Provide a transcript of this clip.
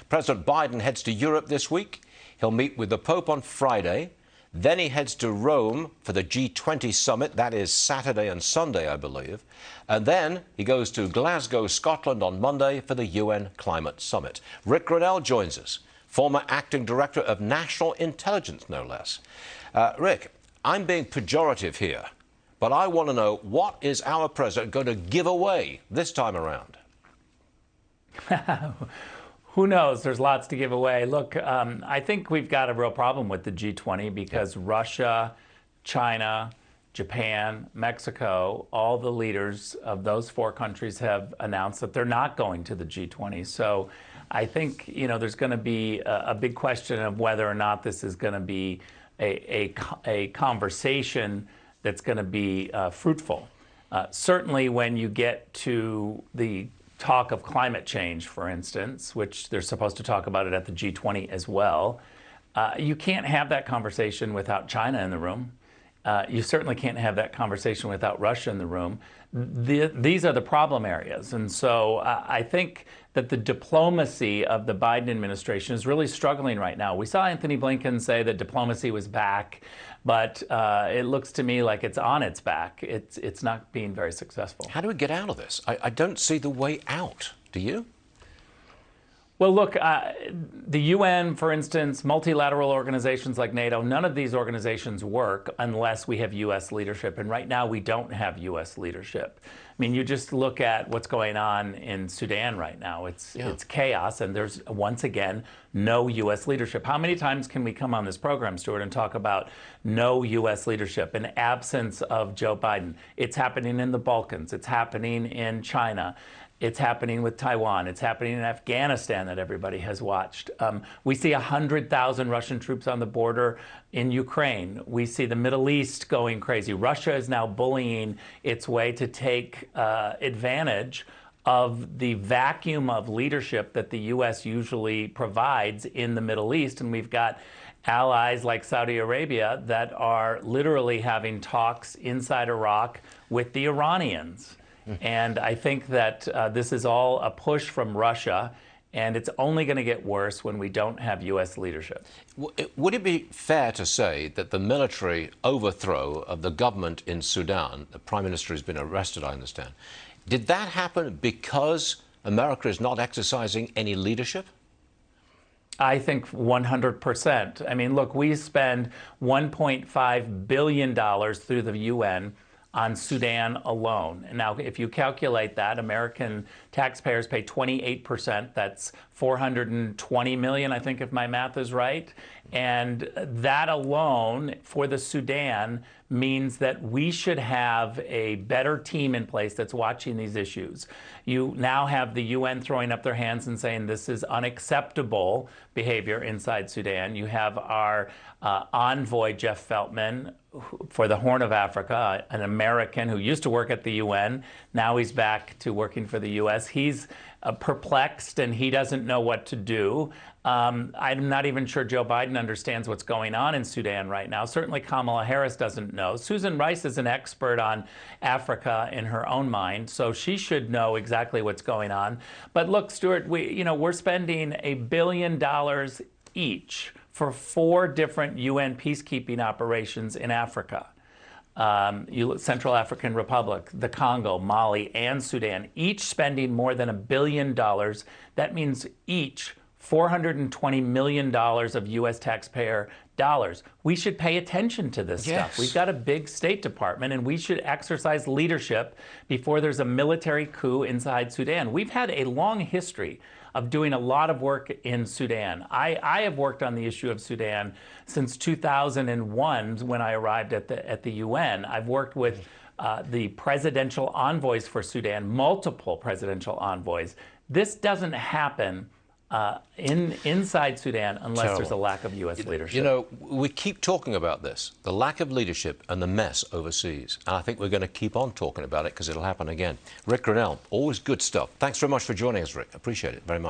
President Biden heads to Europe this week. He'll meet with the Pope on Friday. Then he heads to Rome for the G20 Summit. That is Saturday and Sunday, I believe. And then he goes to Glasgow, Scotland on Monday for the UN Climate Summit. Ric Grenell joins us, former acting director of National Intelligence, no less. Ric, I'm being pejorative here, but I want to know, what is our president going to give away this time around? Who knows? There's lots to give away. Look, I think we've got a real problem with the G20 because Russia, China, Japan, Mexico, all the leaders of those four countries have announced that they're not going to the G20. So I think, there's going to be a big question of whether or not this is going to be a conversation that's going to be fruitful. Certainly when you get to the talk of climate change, for instance, which they're supposed to talk about it at the G20 as well, you can't have that conversation without China in the room. You certainly can't have that conversation without Russia in the room. These are the problem areas. And so I think that the diplomacy of the Biden administration is really struggling right now. We saw Anthony Blinken say that diplomacy was back, but it looks to me like it's on its back. It's not being very successful. How do we get out of this? I don't see the way out. Do you? Well, look, the UN, for instance, multilateral organizations like NATO, none of these organizations work unless we have U.S. leadership. And right now, we don't have U.S. leadership. I mean, you just look at what's going on in Sudan right now. It's chaos, and there's, once again, no U.S. leadership. How many times can we come on this program, Stuart, and talk about no U.S. leadership, an absence of Joe Biden? It's happening in the Balkans. It's happening in China. It's happening with Taiwan. It's happening in Afghanistan that everybody has watched. We see 100,000 Russian troops on the border in Ukraine. We see the Middle East going crazy. Russia is now bullying its way to take advantage of the vacuum of leadership that the U.S. usually provides in the Middle East. And we've got allies like Saudi Arabia that are literally having talks inside Iraq with the Iranians. And I think that this is all a push from Russia, and it's only going to get worse when we don't have U.S. leadership. Would it be fair to say that the military overthrow of the government in Sudan, the prime minister has been arrested, I understand, did that happen because America is not exercising any leadership? I think 100%. I mean, look, we spend $1.5 billion through the UN on Sudan alone. And now, if you calculate that, American taxpayers pay 28%. That's $420 million, I think, if my math is right. And that alone for the Sudan means that we should have a better team in place that's watching these issues. You now have the UN throwing up their hands and saying this is unacceptable behavior inside Sudan. You have our envoy, Jeff Feltman, for the Horn of Africa, an American who used to work at the UN. Now he's back to working for the U.S. He's perplexed and he doesn't know what to do. I'm not even sure Joe Biden understands what's going on in Sudan right now. Certainly Kamala Harris doesn't know. Susan Rice is an expert on Africa in her own mind, so she should know exactly what's going on. But look, Stuart, we're spending $1 billion each for 4 different UN peacekeeping operations in Africa. Central African Republic, the Congo, Mali, and Sudan, each spending more than $1 billion. That means each $420 million of U.S. taxpayer dollars. We should pay attention to this stuff. We've got a big State Department, and we should exercise leadership before there's a military coup inside Sudan. We've had a long history of doing a lot of work in Sudan. I have worked on the issue of Sudan since 2001 when I arrived at the UN. I've worked with the presidential envoys for Sudan, multiple presidential envoys. This doesn't happen inside Sudan unless there's a lack of U.S. leadership. We keep talking about this, the lack of leadership and the mess overseas. And I think we're going to keep on talking about it because it'll happen again. Ric Grenell, always good stuff. Thanks very much for joining us, Ric. Appreciate it very much.